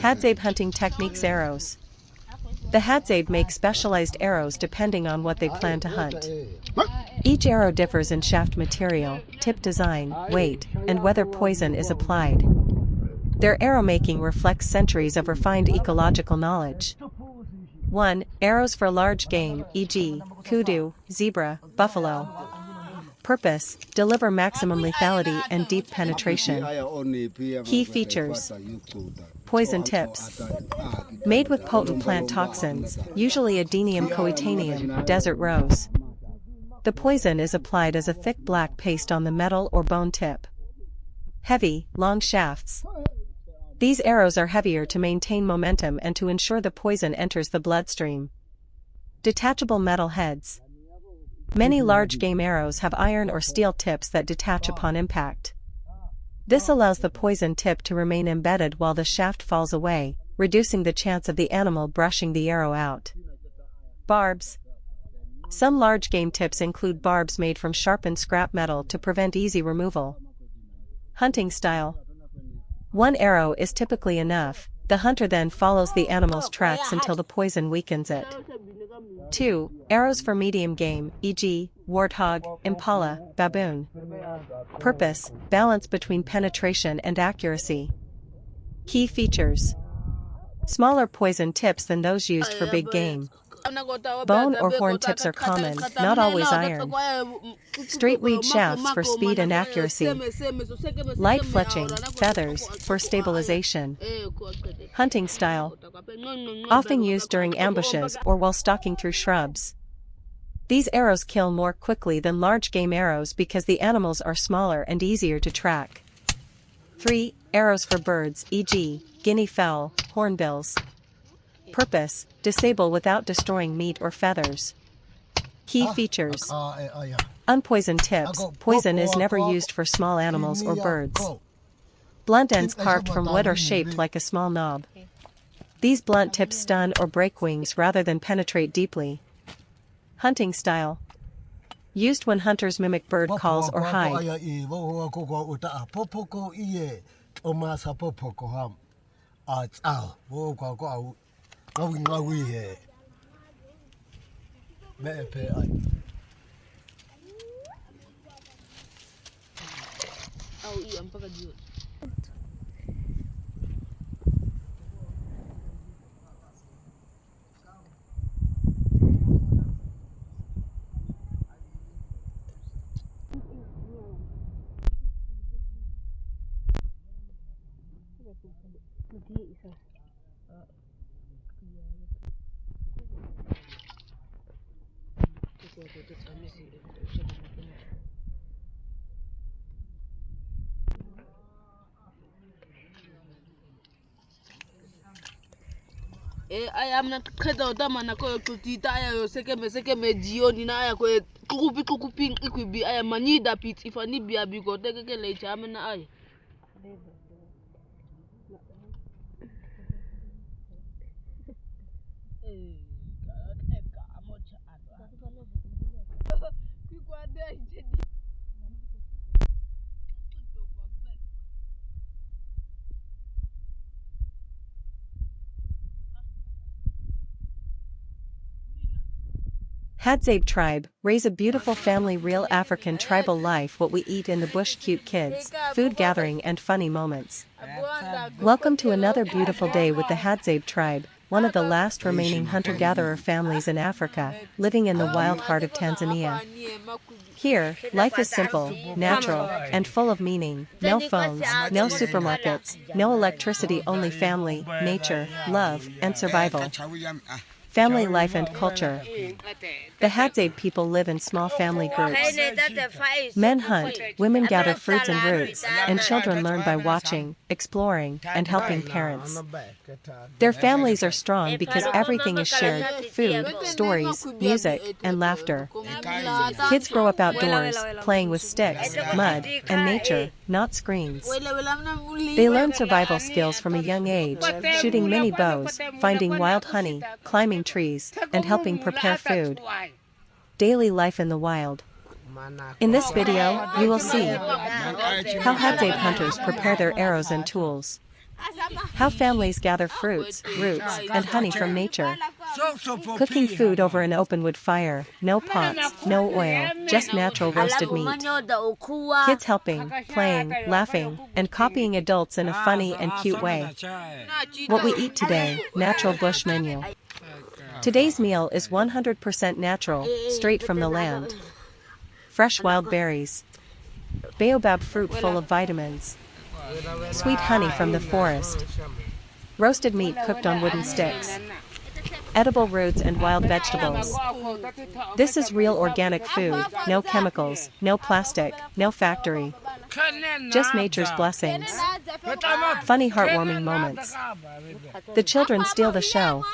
Hadzabe hunting techniques. Arrows. The Hadzabe make specialized arrows depending on what they plan to hunt. Each arrow differs in shaft material, tip design, weight, and whether poison is applied. Their arrow making reflects centuries of refined ecological knowledge. 1. Arrows for large game, e.g., kudu, zebra, buffalo. Purpose: deliver maximum lethality and deep penetration. Key features: poison tips. Made with potent plant toxins, usually Adenium coetaneum, desert rose. The poison is applied as a thick black paste on the metal or bone tip. Heavy, long shafts. These arrows are heavier to maintain momentum and to ensure the poison enters the bloodstream. Detachable metal heads. Many large game arrows have iron or steel tips that detach upon impact. This allows the poison tip to remain embedded while the shaft falls away, reducing the chance of the animal brushing the arrow out. Barbs. Some large game tips include barbs made from sharpened scrap metal to prevent easy removal. Hunting style. One arrow is typically enough. The hunter then follows the animal's tracks until the poison weakens it. 2. Arrows for medium game, e.g., warthog, impala, baboon. Purpose: balance between penetration and accuracy. Key features: smaller poison tips than those used for big game. Bone or horn tips are common, not always iron. Straight reed shafts for speed and accuracy. Light fletching, feathers, for stabilization. Hunting style. Often used during ambushes or while stalking through shrubs. These arrows kill more quickly than large game arrows because the animals are smaller and easier to track. 3. Arrows for birds, e.g., guinea fowl, hornbills. Purpose: disable without destroying meat or feathers. Key features: unpoisoned tips. Poison is never used for small animals or birds. Blunt ends carved from wood or shaped like a small knob. These blunt tips stun or break wings rather than penetrate deeply. Hunting style. Used when hunters mimic bird calls or hide. I am not credo damana ko kutita ayo seke me dioni na ayo ko kukupi ikubi ayo manida pit ifani bia bigo teke le chamena ayo. Hadzabe tribe, raise a beautiful family. Real African tribal life. What we eat in the bush. Cute kids, food gathering and funny moments. Welcome to another beautiful day with the Hadzabe tribe, one of the last remaining hunter-gatherer families in Africa, living in the wild heart of Tanzania. Here, life is simple, natural, and full of meaning. No phones, no supermarkets, no electricity, only family, nature, love, and survival. Family life and culture. The Hadzabe people live in small family groups. Men hunt, women gather fruits and roots, and children learn by watching, exploring, and helping parents. Their families are strong because everything is shared: food, stories, music, and laughter. Kids grow up outdoors, playing with sticks, mud, and nature, not screens. They learn survival skills from a young age, shooting mini bows, finding wild honey, climbing trees, and helping prepare food. Daily life in the wild. In this video, you will see how Hadzabe hunters prepare their arrows and tools. How families gather fruits, roots, and honey from nature. Cooking food over an open wood fire, no pots, no oil, just natural roasted meat. Kids helping, playing, laughing, and copying adults in a funny and cute way. What we eat today, natural bush menu. Today's meal is 100% natural, straight from the land. Fresh wild berries. Baobab fruit full of vitamins. Sweet honey from the forest. Roasted meat cooked on wooden sticks. Edible roots and wild vegetables. This is real organic food, no chemicals, no plastic, no factory. Just nature's blessings. Funny heartwarming moments. The children steal the show.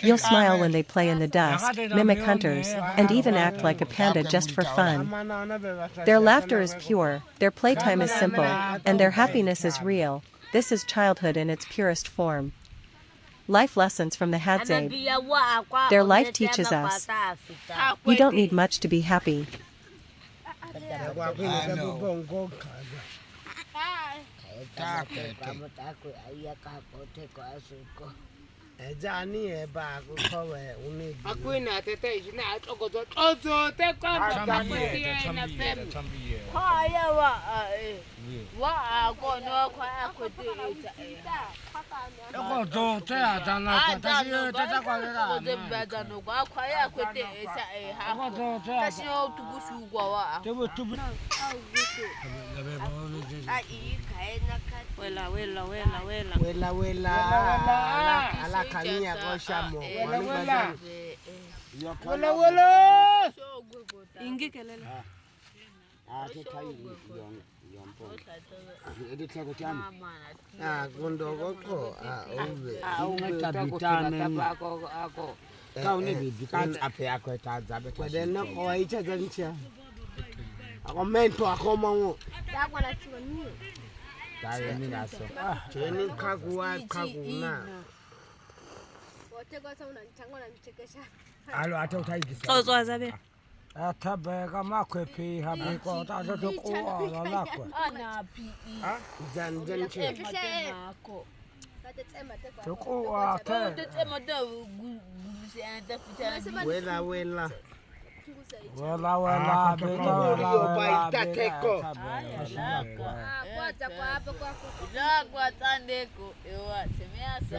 You'll smile when they play in the dust, mimic hunters, and even act like a panda just for fun. Their laughter is pure, their playtime is simple, and their happiness is real. This is childhood in its purest form. Life lessons from the Hadzabe. Their life teaches us. You don't need much to be happy.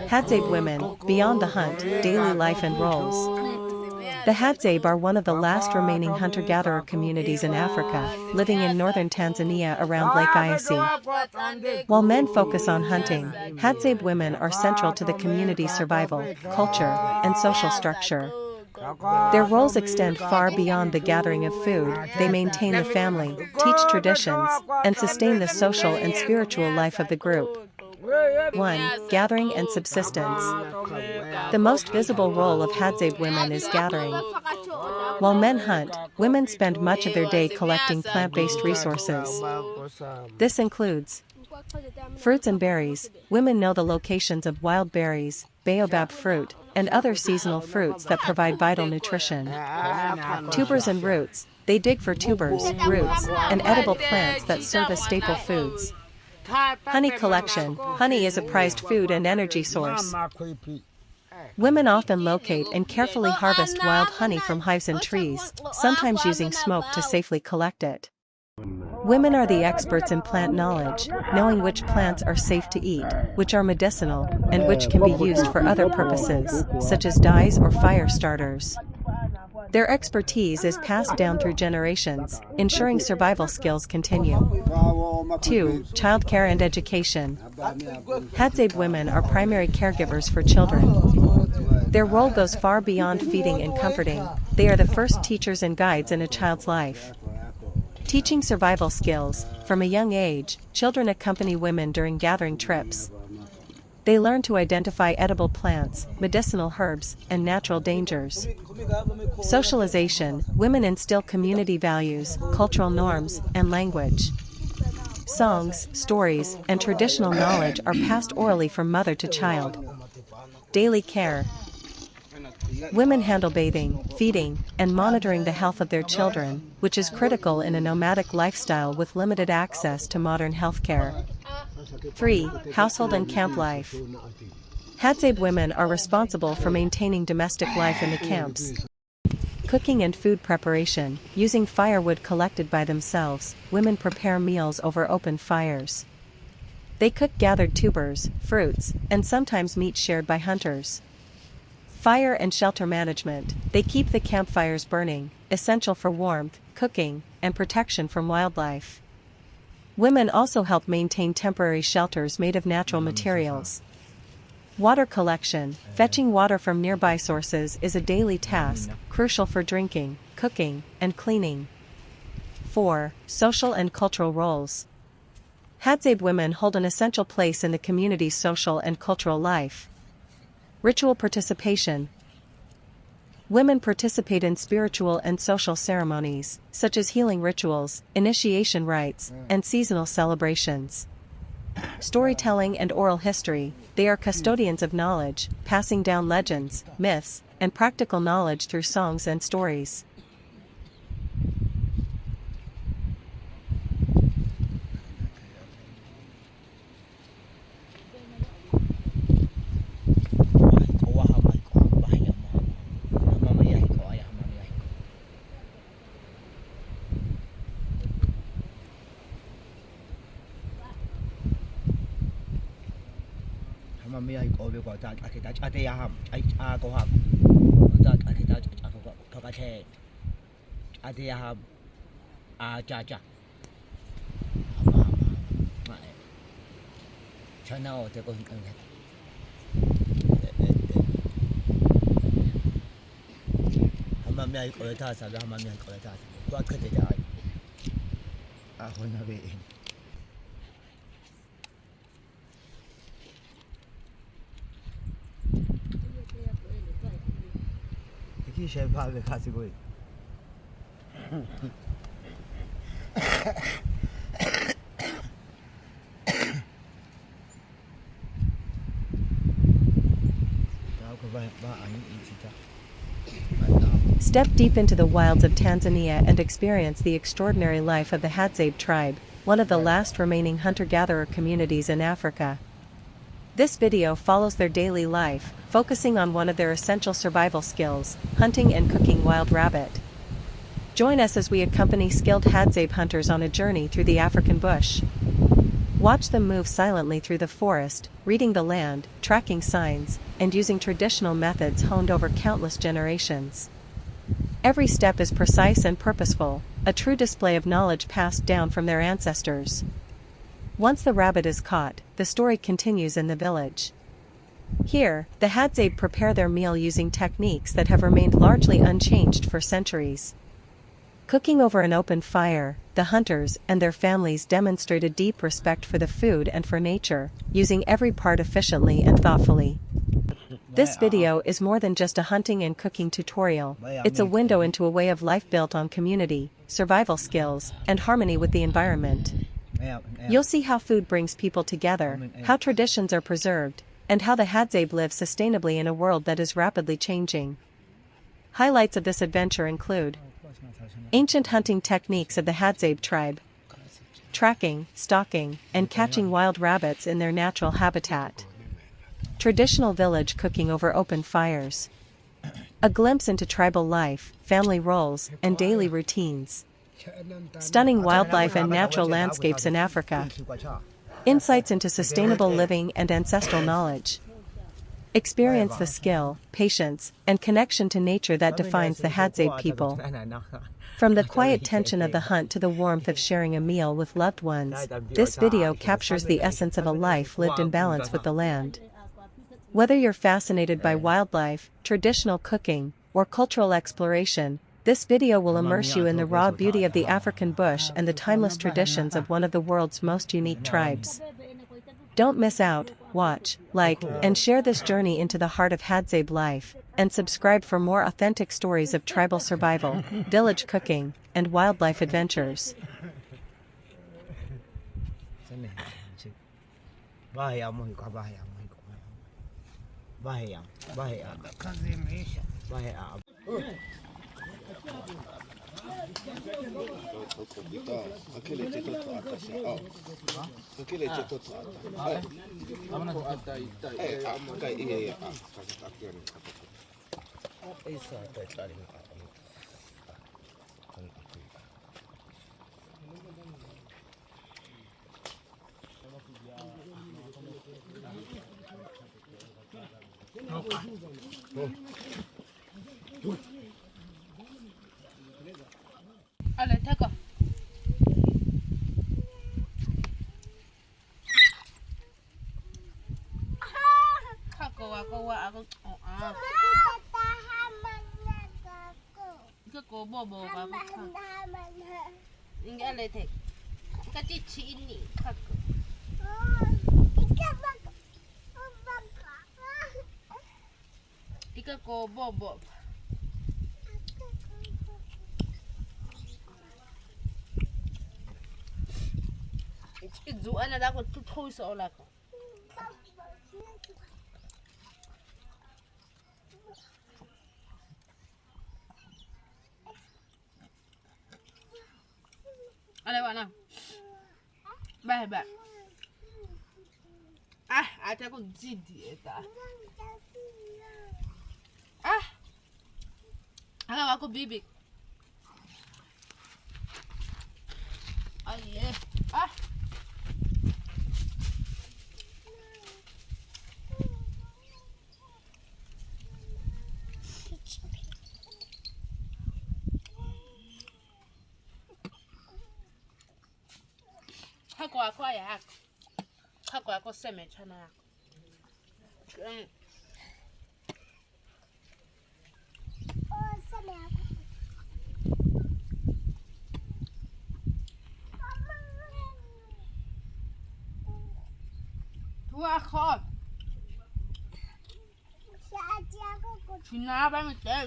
Hadzabe women, beyond the hunt, daily life and roles. The Hadzabe are one of the last remaining hunter-gatherer communities in Africa, living in northern Tanzania around Lake Eyasi. While men focus on hunting, Hadzabe women are central to the community's survival, culture, and social structure. Their roles extend far beyond the gathering of food. They maintain the family, teach traditions, and sustain the social and spiritual life of the group. 1. Gathering and subsistence. The most visible role of Hadzabe women is gathering. While men hunt, women spend much of their day collecting plant-based resources. This includes fruits and berries. Women know the locations of wild berries, baobab fruit, and other seasonal fruits that provide vital nutrition. Tubers and roots. They dig for tubers, roots, and edible plants that serve as staple foods. Honey collection. Honey is a prized food and energy source. Women often locate and carefully harvest wild honey from hives and trees, sometimes using smoke to safely collect it. Women are the experts in plant knowledge, knowing which plants are safe to eat, which are medicinal, and which can be used for other purposes, such as dyes or fire starters. Their expertise is passed down through generations, ensuring survival skills continue. 2. Childcare and education. Hadzabe women are primary caregivers for children. Their role goes far beyond feeding and comforting. They are the first teachers and guides in a child's life. Teaching survival skills, from a young age, children accompany women during gathering trips. They learn to identify edible plants, medicinal herbs, and natural dangers. Socialization. Women instill community values, cultural norms, and language. Songs, stories, and traditional knowledge are passed orally from mother to child. Daily care. Women handle bathing, feeding, and monitoring the health of their children, which is critical in a nomadic lifestyle with limited access to modern healthcare. 3. Household and camp life. Hadzabe women are responsible for maintaining domestic life in the camps. Cooking and food preparation. Using firewood collected by themselves, women prepare meals over open fires. They cook gathered tubers, fruits, and sometimes meat shared by hunters. Fire and shelter management. They keep the campfires burning, essential for warmth, cooking, and protection from wildlife. Women also help maintain temporary shelters made of natural materials. Water collection. Fetching water from nearby sources is a daily task, crucial for drinking, cooking, and cleaning. 4. Social and cultural roles. Hadzabe women hold an essential place in the community's social and cultural life. Ritual participation. Women participate in spiritual and social ceremonies, such as healing rituals, initiation rites, and seasonal celebrations. Storytelling and oral history. They are custodians of knowledge, passing down legends, myths, and practical knowledge through songs and stories. Step deep into the wilds of Tanzania and experience the extraordinary life of the Hadzabe tribe, one of the last remaining hunter-gatherer communities in Africa. This video follows their daily life, focusing on one of their essential survival skills, hunting and cooking wild rabbit. Join us as we accompany skilled Hadzabe hunters on a journey through the African bush. Watch them move silently through the forest, reading the land, tracking signs, and using traditional methods honed over countless generations. Every step is precise and purposeful, a true display of knowledge passed down from their ancestors. Once the rabbit is caught, the story continues in the village. Here, the Hadzabe prepare their meal using techniques that have remained largely unchanged for centuries. Cooking over an open fire, the hunters and their families demonstrate a deep respect for the food and for nature, using every part efficiently and thoughtfully. This video is more than just a hunting and cooking tutorial, it's a window into a way of life built on community, survival skills, and harmony with the environment. You'll see how food brings people together, how traditions are preserved, and how the Hadzabe live sustainably in a world that is rapidly changing. Highlights of this adventure include ancient hunting techniques of the Hadzabe tribe, tracking, stalking, and catching wild rabbits in their natural habitat, traditional village cooking over open fires, a glimpse into tribal life, family roles, and daily routines, stunning wildlife and natural landscapes in Africa, insights into sustainable living and ancestral knowledge. Experience the skill, patience, and connection to nature that defines the Hadzabe people. From the quiet tension of the hunt to the warmth of sharing a meal with loved ones, this video captures the essence of a life lived in balance with the land. Whether you're fascinated by wildlife, traditional cooking, or cultural exploration, this video will immerse you in the raw beauty of the African bush and the timeless traditions of one of the world's most unique tribes. Don't miss out, watch, like, and share this journey into the heart of Hadzabe life, and subscribe for more authentic stories of tribal survival, village cooking, and wildlife adventures. Allez, d'accord. Ako Ika bobo ako. Inga allez tek. Kachichi ini kako. Ika ko bobo. Itu ana da ko tuthoy sa ola ko. Allez voilà. Bah. Ah, ata ko didi eta. Ah. Aga ako bibi. Ay eh. Ah. Hako ya hako. Hako yako seme chana yako. Seme yako. Tua khot. Saat aku kut. China ba mi te.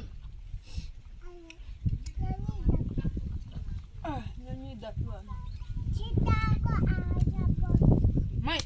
Nani da tua. Cita aku aja. Mai.